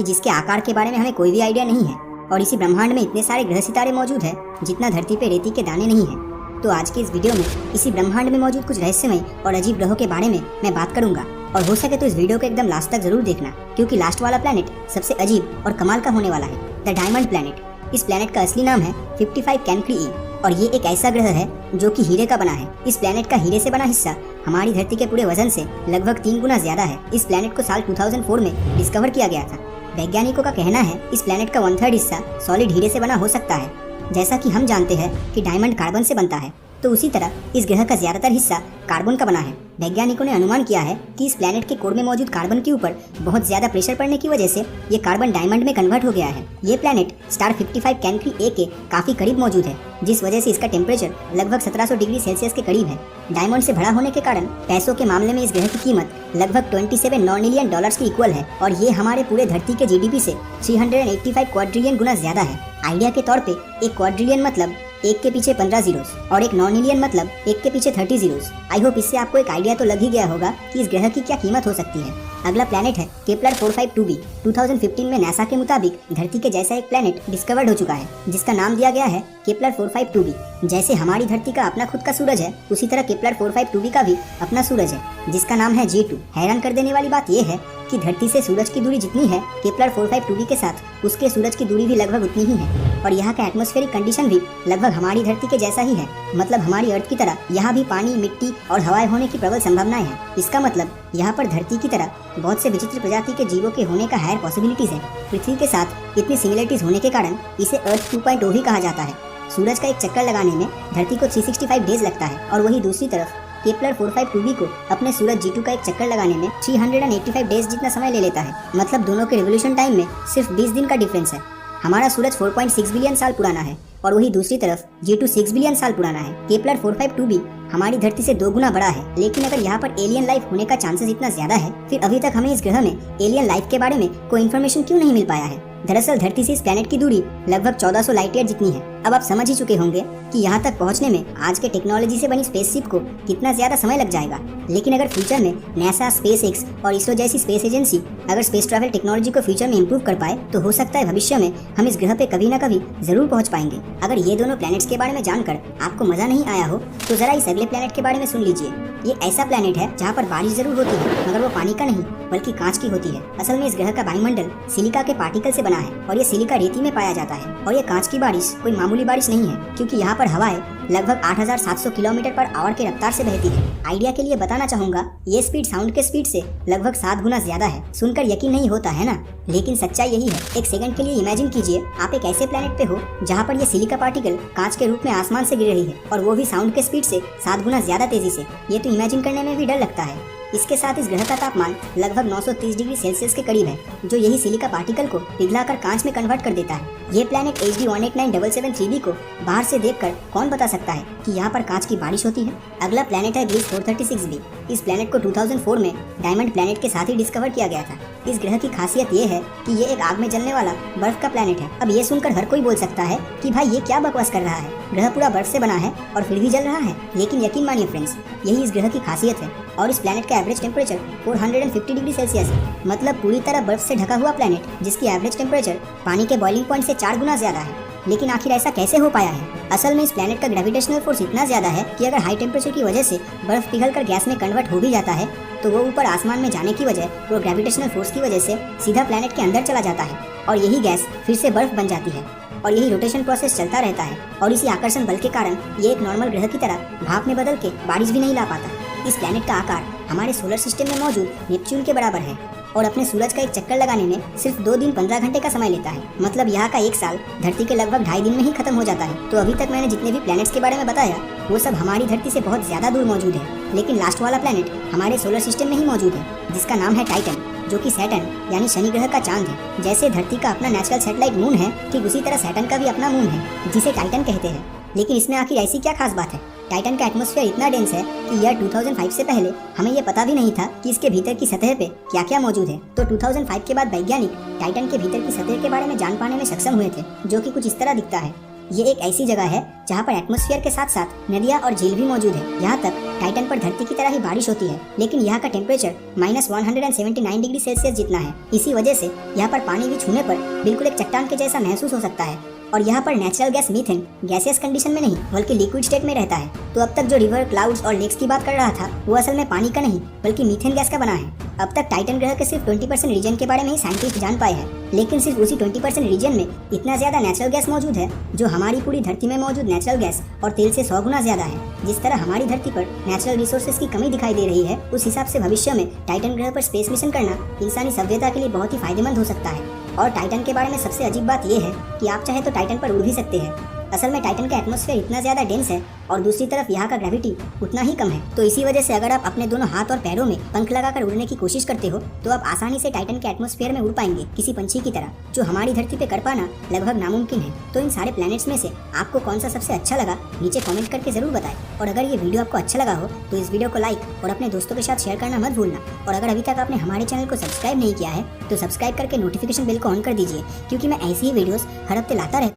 कि जिसके आकार के बारे में हमें कोई भी आइडिया नहीं है, और इसी ब्रह्मांड में इतने सारे ग्रह सितारे मौजूद हैं जितना धरती पे रेती के दाने नहीं हैं। तो आज के इस वीडियो में इसी ब्रह्मांड में मौजूद कुछ रहस्यमय और अजीब ग्रहों के बारे में मैं बात करूंगा, और हो सके तो इस वीडियो को एकदम लास्ट तक जरूर देखना, क्योंकि लास्ट वाला प्लेनेट सबसे अजीब और कमाल का होने वाला है, द डायमंड प्लेनेट। इस प्लेनेट का असली नाम है 55 कैंक्री ई, और ये एक ऐसा ग्रह है जो कि हीरे का बना है। इस प्लेनेट का हीरे से बना हिस्सा हमारी धरती के पूरे वजन से लगभग 3 गुना ज्यादा है। इस प्लेनेट को साल 2004 में डिस्कवर किया गया था। वैज्ञानिकों का कहना है इस प्लेनेट का 1/3 हिस्सा सॉलिड हीरे से बना हो सकता है। जैसा कि हम जानते हैं कि डायमंड कार्बन से बनता है, तो उसी तरह इस ग्रह का ज्यादातर हिस्सा कार्बन का बना है। वैज्ञानिकों ने अनुमान किया है कि इस प्लेनेट के कोर में मौजूद कार्बन के ऊपर बहुत ज्यादा प्रेशर पड़ने की वजह से ये कार्बन डायमंड में कन्वर्ट हो गया है। ये प्लेनेट स्टार 55 कैंक्री ए के काफी करीब मौजूद है, जिस वजह से इसका टेम्परेचर लगभग 1700 डिग्री सेल्सियस के करीब है। डायमंड से भरा होने के कारण पैसों के मामले में इस ग्रह की कीमत लगभग 27 नॉन-मिलियन डॉलर्स के इक्वल है, और ये हमारे पूरे धरती के जीडीपी से 385 क्वाड्रिलियन गुना ज्यादा है। आइडिया के तौर पे एक क्वाड्रिलियन मतलब 1 के पीछे 15 जीरोस, और एक नॉन-मिलियन मतलब 1 के पीछे 30 जीरोस। आई होप इससे आपको एक आइडिया तो लग ही गया होगा कि इस ग्रह की क्या कीमत हो सकती है। अगला प्लेनेट है केपलर 452b। 2015 में नासा के मुताबिक धरती के जैसा एक प्लेनेट डिस्कवर्ड हो चुका है, जिसका नाम दिया गया है केपलर 452b। जैसे हमारी धरती का अपना खुद का सूरज है, उसी तरह केपलर 452b का भी अपना सूरज है, जिसका नाम है J2। हैरान कर देने वाली बात यह है कि धरती से सूरज की दूरी जितनी है, केपलर 452b के साथ उसके सूरज की दूरी भी लगभग उतनी ही है, और यहाँ का एटमॉस्फेरिक कंडीशन भी लगभग हमारी धरती के जैसा ही है। मतलब हमारी अर्थ की तरह यहाँ भी पानी, मिट्टी और हवाएं होने की प्रबल संभावनाएं हैं। इसका मतलब यहाँ पर धरती की तरह बहुत से विचित्र प्रजाति के जीवों के होने का हायर पॉसिबिलिटीज है। पृथ्वी के साथ इतनी सिमिलरिटीज होने के कारण इसे अर्थ 2.0 भी कहा जाता है। सूरज का एक चक्कर लगाने में धरती को 365 डेज लगता है, और वही दूसरी तरफ केपलर 452b को अपने सूरज G2 का एक चक्कर लगाने में 385 डेज जितना समय ले लेता है। मतलब दोनों के रिवोल्यूशन टाइम में सिर्फ 20 दिन का डिफरेंस है। हमारा सूरज 4.6 बिलियन साल पुराना है, और वही दूसरी तरफ G2 6 बिलियन साल पुराना है। केपलर 452b हमारी धरती से 2 गुना बड़ा है। लेकिन अगर यहाँ पर एलियन लाइफ होने का चांसेस इतना ज्यादा है, फिर अभी तक हमें इस ग्रह में एलियन लाइफ के बारे में कोई इन्फॉर्मेशन क्यों नहीं मिल पाया है? दरअसल धरती से इस प्लेनेट की दूरी लगभग 1400 लाइट ईयर जितनी है। अब आप समझ ही चुके होंगे कि यहाँ तक पहुँचने में आज के टेक्नोलॉजी से बनी स्पेसशिप को कितना ज्यादा समय लग जाएगा। लेकिन अगर फ्यूचर में नासा, स्पेसएक्स और इसरो जैसी स्पेस एजेंसी अगर स्पेस ट्रैवल टेक्नोलॉजी को फ्यूचर में इम्प्रूव कर पाए, तो हो सकता है भविष्य में हम इस ग्रह पे कभी न कभी जरूर पहुँच पाएंगे। अगर ये दोनों प्लैनेट्स के बारे में जानकर आपको मजा नहीं आया हो, तो जरा इस अगले प्लैनेट के बारे में सुन लीजिए। ये ऐसा प्लैनेट है जहाँ पर बारिश जरूर होती है, मगर वो पानी का नहीं बल्कि कांच की होती है। असल में इस ग्रह का वायुमंडल सिलिका के पार्टिकल से बना है, और ये सिलिका रेती में पाया जाता है। और ये कांच की बारिश कोई मामूली बारिश नहीं है, क्योंकि यहाँ पर हवाएं लगभग 8700 किलोमीटर पर आवर के रफ्तार से बहती है। आइडिया के लिए बताना चाहूंगा, ये स्पीड साउंड के स्पीड से लगभग 7 गुना ज्यादा है। सुनकर यकीन नहीं होता है ना, लेकिन सच्चाई यही है। एक सेकंड के लिए इमेजिन कीजिए आप एक ऐसे प्लेनेट पे हो जहाँ पर ये सिलिका पार्टिकल कांच के रूप में आसमान से गिर रही है, और वो भी साउंड के स्पीड से 7 गुना ज्यादा तेजी से। ये तो इमेजिन करने में भी डर लगता है। इसके साथ इस ग्रह का तापमान लगभग 930 डिग्री सेल्सियस के करीब है, जो यही सिलिका पार्टिकल को पिघलाकर कांच में कन्वर्ट कर देता है। ये प्लेनेट HD 189773b को बाहर से देखकर कौन बता सकता है कि यहाँ पर कांच की बारिश होती है? अगला प्लेनेट है ग्रीस 436b। इस प्लेनेट को 2004 में डायमंड प्लेनेट के साथ ही डिस्कवर किया गया था। इस ग्रह की खासियत ये है कि ये एक आग में जलने वाला बर्फ का प्लेनेट है। अब ये सुनकर हर कोई बोल सकता है कि भाई ये क्या बकवास कर रहा है, ग्रह पूरा बर्फ से बना है और फिर भी जल रहा है। लेकिन यकीन मानिए फ्रेंड्स, यही इस ग्रह की खासियत है। और इस प्लेनेट का एवरेज टेम्परेचर 450 डिग्री सेल्सियस है। मतलब पूरी तरह बर्फ से ढका हुआ प्लेनेट, जिसकी एवरेज टेम्परेचर पानी के बॉइलिंग पॉइंट से 4 गुना ज्यादा है। लेकिन आखिर ऐसा कैसे हो पाया है? असल में इस प्लेनेट का ग्रेविटेशनल फोर्स इतना ज्यादा है कि अगर हाई टेम्परेचर की वजह से बर्फ पिघलकर गैस में कन्वर्ट हो भी जाता है, तो वो ऊपर आसमान में जाने की वजह वो ग्रेविटेशनल फोर्स की वजह से सीधा प्लेनेट के अंदर चला जाता है, और यही गैस फिर से बर्फ बन जाती है, और यही रोटेशन प्रोसेस चलता रहता है। और इसी आकर्षण बल के कारण ये एक नॉर्मल ग्रह की तरह भाप में बदल के बारिश भी नहीं ला पाता। इस प्लेनेट का आकार हमारे सोलर सिस्टम में मौजूद नेपच्यून के बराबर है, और अपने सूरज का एक चक्कर लगाने में सिर्फ 2 दिन 15 घंटे का समय लेता है। मतलब यहाँ का 1 साल धरती के लगभग 2.5 दिन में ही खत्म हो जाता है। तो अभी तक मैंने जितने भी प्लैनेट्स के बारे में बताया, वो सब हमारी धरती से बहुत ज्यादा दूर मौजूद है। लेकिन लास्ट वाला प्लैनेट हमारे सोलर सिस्टम में ही मौजूद है, जिसका नाम है टाइटन, जो कि सैटर्न यानी शनि ग्रह का चांद है। जैसे धरती का अपना नेचुरल सैटेलाइट मून है, ठीक उसी तरह सैटर्न का भी अपना मून है, जिसे टाइटन कहते हैं। लेकिन इसमें आखिर ऐसी क्या खास बात है? टाइटन का एटमॉस्फेयर इतना डेंस है कि ईयर 2005 से पहले हमें ये पता भी नहीं था कि इसके भीतर की सतह पे क्या क्या मौजूद है। तो 2005 के बाद वैज्ञानिक टाइटन के भीतर की सतह के बारे में जान पाने में सक्षम हुए थे, जो कि कुछ इस तरह दिखता है। ये एक ऐसी जगह है जहाँ पर एटमॉस्फेयर के साथ साथ नदियाँ और झील भी मौजूद है। यहाँ तक टाइटन पर धरती की तरह ही बारिश होती है, लेकिन यहाँ का टेम्परेचर -179 डिग्री सेल्सियस जितना है। इसी वजह से यहाँ पर पानी भी छूने पर बिल्कुल एक चट्टान के जैसा महसूस हो सकता है। और यहाँ पर natural gas methane gaseous condition में नहीं बल्कि लिक्विड स्टेट में रहता है। तो अब तक जो रिवर, क्लाउड्स और लेक्स की बात कर रहा था वो असल में पानी का नहीं बल्कि मीथेन गैस का बना है। अब तक टाइटन ग्रह के सिर्फ 20% रीजन के बारे में ही साइंटिस्ट जान पाए हैं, लेकिन सिर्फ उसी 20% रीजन में इतना ज्यादा नेचुरल गैस मौजूद है जो हमारी पूरी धरती में मौजूद नेचुरल गैस और तेल से 100 गुना ज्यादा है। जिस तरह हमारी धरती पर नेचुरल रिसोर्सेज की कमी दिखाई दे रही है, उस हिसाब से भविष्य में टाइटन ग्रह पर स्पेस मिशन करना इंसानी सभ्यता के लिए बहुत ही फायदेमंद हो सकता है। और टाइटन के बारे में सबसे अजीब बात यह है कि आप चाहे तो टाइटन पर उड़ भी सकते हैं। असल में टाइटन का एटमॉस्फेयर इतना ज्यादा डेंस है और दूसरी तरफ यहाँ का ग्रेविटी उतना ही कम है। तो इसी वजह से अगर आप अपने दोनों हाथ और पैरों में पंख लगाकर उड़ने की कोशिश करते हो तो आप आसानी से टाइटन के एटमॉस्फेयर में उड़ पाएंगे, किसी पंछी की तरह, जो हमारी धरती पे कर पाना लगभग नामुमकिन है। तो इन सारे प्लैनेट्स में से आपको कौन सा सबसे अच्छा लगा नीचे कमेंट करके जरूर बताएं। और अगर ये वीडियो आपको अच्छा लगा हो तो इस वीडियो को लाइक और अपने दोस्तों के साथ शेयर करना मत भूलना। और अगर अभी तक आपने हमारे चैनल को सब्सक्राइब नहीं किया है तो सब्सक्राइब करके नोटिफिकेशन बेल को ऑन कर दीजिए, क्योंकि मैं ऐसी ही वीडियोस हर हफ्ते लाता रहता हूं।